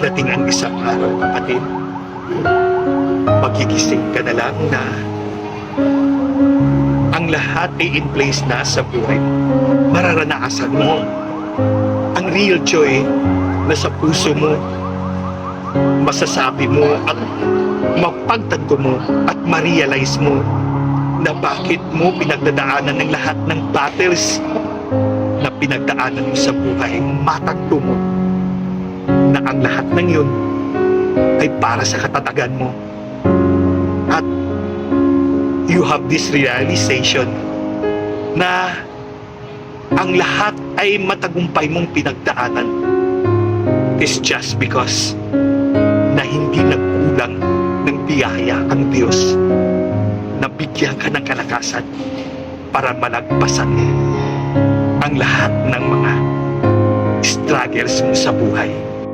Dadating ang isang araw, kapatid, magigising ka na lang na ang lahat ay in place na sa buhay. Mararanasan mo ang real joy na sa puso mo. Masasabi mo at mapagtanto mo at ma-realize mo na bakit mo pinagdadaanan ng lahat ng battles na pinagdaanan mo sa buhay. Matanto mo na ang lahat ng yun ay para sa katatagan mo. At you have this realization na ang lahat ay matagumpay mong pinagdaanan is just because na hindi nagkulang ng biyaya ang Diyos na bigyan ka ng kalakasan para malagpasan ang lahat ng mga struggles mo sa buhay.